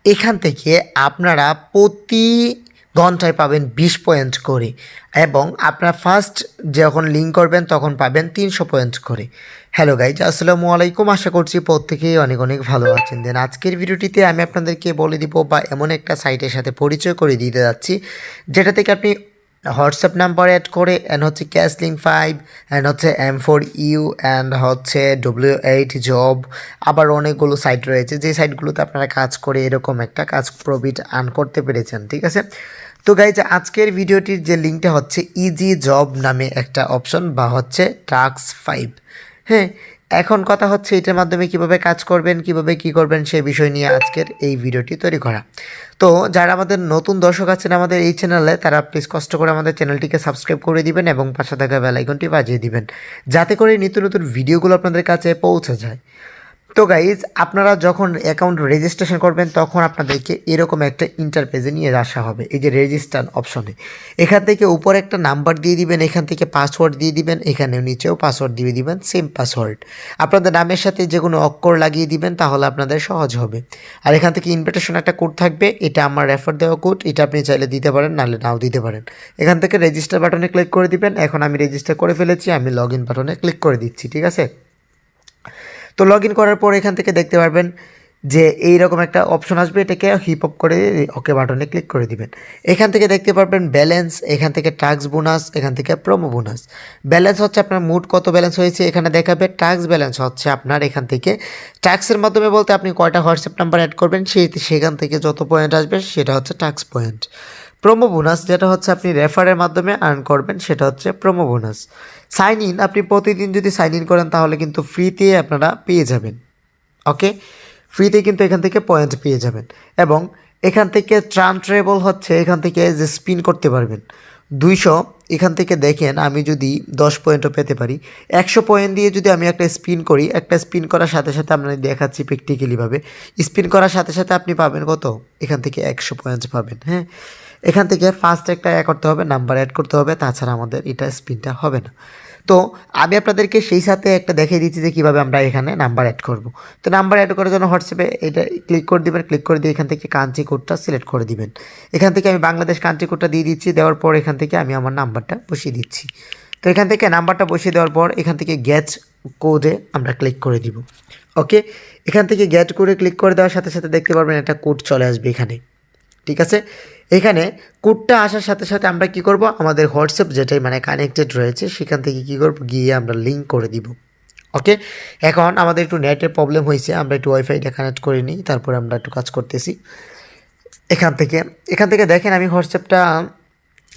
এখান থেকে আপনারা প্রতি ঘন্টায় পাবেন 20 পয়েন্ট করে এবং আপনার ফার্স্ট যখন লিঙ্ক করবেন তখন পাবেন 300 পয়েন্ট করে। হ্যালো গাইজ, আসসালামু আলাইকুম। আশা করছি প্রত্যেকেই অনেক অনেক ভালো আছেন। দেন আজকের ভিডিওটিতে আমি আপনাদেরকে বলে দিব বা এমন একটা সাইটের সাথে পরিচয় করে দিতে যাচ্ছি যেটা থেকে আপনি হোয়াটসঅ্যাপ নাম্বার অ্যাড করে অ্যান্ড হচ্ছে ক্যাশলিং 5 অ্যান্ড হচ্ছে M4U অ্যান্ড হচ্ছে W8 জব, আবার অনেকগুলো সাইট রয়েছে যে সাইটগুলোতে আপনারা কাজ করে এরকম একটা কাজ প্রফিট আর্ন করতে পেরেছেন। ঠিক আছে, তো গাইজ আজকের ভিডিওটির যে লিঙ্কটা হচ্ছে ইজি জব নামে একটা অপশন বা হচ্ছে টাস্ক 5। হ্যাঁ, এখন কথা হচ্ছে এটার মাধ্যমে কিভাবে কাজ করবেন, কিভাবে কি করবেন সে বিষয় নিয়ে আজকের এই ভিডিওটি তৈরি করা। তো যারা আমাদের নতুন দর্শক আছেন আমাদের এই চ্যানেলে, তারা প্লিজ কষ্ট করে আমাদের চ্যানেলটিকে সাবস্ক্রাইব করে দিবেন এবং পাশে থাকা বেল আইকনটি বাজিয়ে দিবেন যাতে করে নিত্য নতুন ভিডিওগুলো আপনাদের কাছে পৌঁছে যায়। তো গাইজ, আপনারা যখন অ্যাকাউন্ট রেজিস্ট্রেশন করবেন তখন আপনাদেরকে এরকম একটা ইন্টারপেজে নিয়ে আসা হবে, এই যে রেজিস্টার অপশনে। এখান থেকে উপরে একটা নাম্বার দিয়ে দিবেন, এখান থেকে পাসওয়ার্ড দিয়ে দিবেন, এখানে নিচেও পাসওয়ার্ড দিয়ে দিবেন, সেম পাসওয়ার্ড। আপনাদের নামের সাথে যে কোনো অক্ষর লাগিয়ে দিবেন, তাহলে আপনাদের সহজ হবে। আর এখান থেকে ইনভিটেশন একটা কোড থাকবে, এটা আমার রেফার দেওয়া কোড, এটা আপনি চাইলে দিতে পারেন, নাহলে নাও দিতে পারেন। এখান থেকে রেজিস্টার বাটনে ক্লিক করে দিবেন। এখন আমি রেজিস্টার করে ফেলেছি, আমি লগ ইন বাটনে ক্লিক করে দিচ্ছি। ঠিক আছে, তো লগ ইন করার পর এখান থেকে দেখতে পারবেন যে এইরকম একটা অপশন আসবে, এটাকে হিপ হপ করে ওকে বাটনে ক্লিক করে দিবেন। এখান থেকে দেখতে পারবেন ব্যালেন্স, এখান থেকে টাস্ক বোনাস, এখান থেকে প্রোমো বোনাস। ব্যালেন্স হচ্ছে আপনার মোট কত ব্যালেন্স হয়েছে এখানে দেখাবে। টাস্ক ব্যালেন্স হচ্ছে আপনার এখান থেকে টাস্কের মাধ্যমে বলতে আপনি কয়টা হোয়াটসঅ্যাপ নাম্বার অ্যাড করবেন সেখান থেকে যত পয়েন্ট আসবে সেটা হচ্ছে টাস্ক পয়েন্ট। প্রোমো বোনাস যেটা হচ্ছে আপনি রেফারের মাধ্যমে আর্ন করবেন সেটা হচ্ছে প্রোমো বোনাস। সাইন ইন, আপনি প্রতিদিন যদি সাইন ইন করেন তাহলে কিন্তু ফ্রিতে আপনারা পেয়ে যাবেন। ওকে, ফ্রিতে কিন্তু এখান থেকে পয়েন্ট পেয়ে যাবেন। এবং এখান থেকে ট্রান ট্রেবল হচ্ছে এখান থেকে যে স্পিন করতে পারবেন 200। এখান থেকে দেখেন আমি যদি 10 পয়েন্টও পেতে পারি, 100 পয়েন্ট দিয়ে যদি আমি একটা স্পিন করি, একটা স্পিন করার সাথে সাথে আপনাদের দেখাচ্ছি প্র্যাকটিক্যালিভাবে। স্পিন করার সাথে সাথে আপনি পাবেন কত, এখান থেকে 100 পয়েন্ট পাবেন। হ্যাঁ, এখান থেকে ফার্স্ট একটা করতে হবে, নাম্বার অ্যাড করতে হবে, তাছাড়া আমাদের এটা স্পিনটা হবে না। তো আমি আপনাদেরকে সেই সাথে একটা দেখিয়ে দিচ্ছি যে কীভাবে আমরা এখানে নাম্বার অ্যাড করব। তো নাম্বার অ্যাড করার জন্য হোয়াটসঅ্যাপে এটা ক্লিক করে দিবেন, ক্লিক করে দিয়ে এখান থেকে কান্ট্রি কোডটা সিলেক্ট করে দিবেন। এখান থেকে আমি বাংলাদেশ কান্ট্রি কোডটা দিয়ে দিচ্ছি, দেওয়ার পর এখান থেকে আমি আমার নাম্বারটা বসিয়ে দিচ্ছি। তো এখান থেকে নাম্বারটা বসিয়ে দেওয়ার পর এখান থেকে গেট কোডে আমরা ক্লিক করে দিব। ওকে, এখান থেকে গেট কোডে ক্লিক করে দেওয়ার সাথে সাথে দেখতে পারবেন একটা কোড চলে আসবে এখানে। ঠিক আছে, এখানে কোডটা আসার সাথে সাথে আমরা কি করব, আমাদের হোয়াটসঅ্যাপ যেটাই মানে কানেক্টেড রয়েছে সেখান থেকে কি করব, গিয়ে আমরা লিঙ্ক করে দিব। ওকে, এখন আমাদের একটু নেটের প্রবলেম হয়েছে, আমরা একটু ওয়াইফাইটা কানেক্ট করে নিই, তারপরে আমরা একটু কাজ করতেছি। এখান থেকে দেখেন আমি হোয়াটসঅ্যাপটা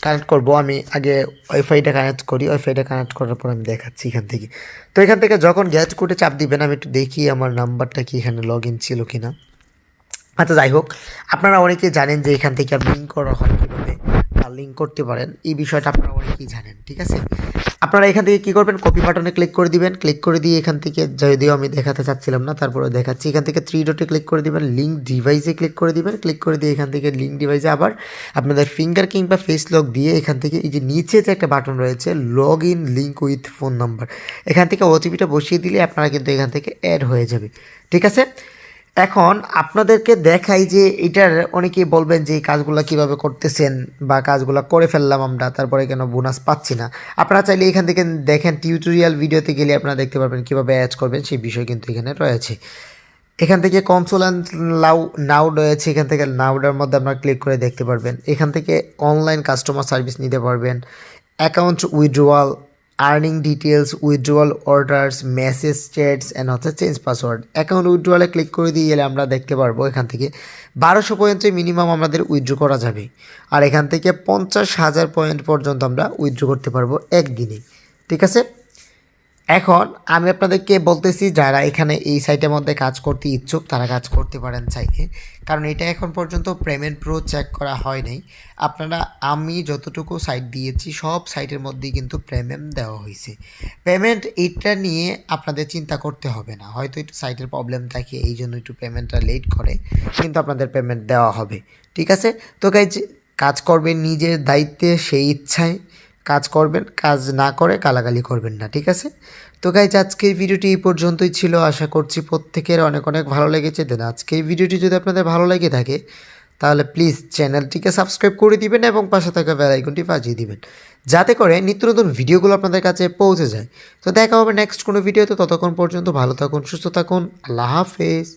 কানেক্ট করব। আমি আগে ওয়াইফাইটা কানেক্ট করি, ওয়াইফাইটা কানেক্ট করার পর আমি দেখাচ্ছি এখান থেকে। তো এখান থেকে যখন গ্যাস কোডে চাপ দিবেন, আমি একটু দেখি আমার নাম্বারটা কি এখানে লগ ইন ছিল কি না। আচ্ছা, যাই হোক, আপনারা অনেকেই জানেন যে এখান থেকে লিঙ্ক করা হয় কীভাবে লিঙ্ক করতে পারেন, এই বিষয়টা আপনারা অনেকেই জানেন। ঠিক আছে, আপনারা এখান থেকে কী করবেন, কপি বাটনে ক্লিক করে দিবেন। ক্লিক করে দিয়ে এখান থেকে, যদিও আমি দেখাতে চাচ্ছিলাম না তারপরে দেখাচ্ছি, এখান থেকে 3 ডটে ক্লিক করে দিবেন, লিঙ্ক ডিভাইসে ক্লিক করে দিবেন। ক্লিক করে দিয়ে এখান থেকে লিঙ্ক ডিভাইসে আবার আপনাদের ফিঙ্গার কিংবা ফেস লক দিয়ে এখান থেকে এই যে নিচে যে একটা বাটন রয়েছে log in link with phone number, এখান থেকে ওটিপিটা বসিয়ে দিলে আপনারা কিন্তু এখান থেকে অ্যাড হয়ে যাবে। ঠিক আছে, এখন আপনাদেরকে দেখাই যে এটার অনেকেই বলবেন যে এই কাজগুলো কীভাবে করতেছেন বা কাজগুলো করে ফেললাম আমরা, তারপরে কেন বোনাস পাচ্ছি না। আপনারা চাইলে এখান থেকে দেখেন টিউটোরিয়াল ভিডিওতে গেলে আপনারা দেখতে পারবেন কীভাবে অ্যাড করবেন, সেই বিষয় কিন্তু এখানে রয়েছে। এখান থেকে কনসোল অ্যান্ড নাও রয়েছে, এখান থেকে নাউডার মধ্যে আপনারা ক্লিক করে দেখতে পারবেন। এখান থেকে অনলাইন কাস্টমার সার্ভিস নিতে পারবেন, account withdrawal, earning details, withdrawal orders, message chats and হচ্ছে চেঞ্জ পাসওয়ার্ড। অ্যাকাউন্ট উইথড্রোয়ালে ক্লিক করে দিয়ে গেলে আমরা দেখতে পারবো এখান থেকে 1200 পয়েন্টে মিনিমাম আমাদের উইথড্রো করা যাবে। আর এখান থেকে 50,000 পয়েন্ট পর্যন্ত আমরা উইথড্রো করতে পারবো একদিনে। ঠিক আছে, এখন আমি আপনাদেরকে বলতেছি যারা এখানে এই সাইটের মধ্যে কাজ করতে ইচ্ছুক তারা কাজ করতে পারেন চাইলে, কারণ এটা এখন পর্যন্ত পেমেন্ট প্রো চেক করা হয় নাই। আপনারা, আমি যতটুকু সাইট দিয়েছি সব সাইটের মধ্যেই কিন্তু পেমেন্ট দেওয়া হয়েছে। পেমেন্ট এটা নিয়ে আপনাদের চিন্তা করতে হবে না, হয়তো একটু সাইটের প্রবলেম থাকে এই জন্য একটু পেমেন্টটা লেট করে, কিন্তু আপনাদের পেমেন্ট দেওয়া হবে। ঠিক আছে, তো গাইজ, কাজ করবেন নিজের দায়িত্বে সেই ইচ্ছায়, কাজ করবেন, কাজ না করে গালাগালি করবেন না, ঠিক আছে? তো গাইজ আজকে এই ভিডিওটি এই পর্যন্তই ছিল। আশা করছি প্রত্যেকের অনেক অনেক ভালো লেগেছে। দেন আজকে এই ভিডিওটি যদি আপনাদের ভালো লেগে থাকে তাহলে প্লিজ চ্যানেলটিকে সাবস্ক্রাইব করে দিবেন এবং পাশে থাকা বেল আইকনটি বাজিয়ে দিবেন, যাতে করে নিত্য নতুন ভিডিওগুলো আপনাদের কাছে পৌঁছে যায়। তো দেখা হবে নেক্সট কোনো ভিডিওতে। ততক্ষণ পর্যন্ত ভালো থাকুন, সুস্থ থাকুন। আল্লাহ হাফেজ।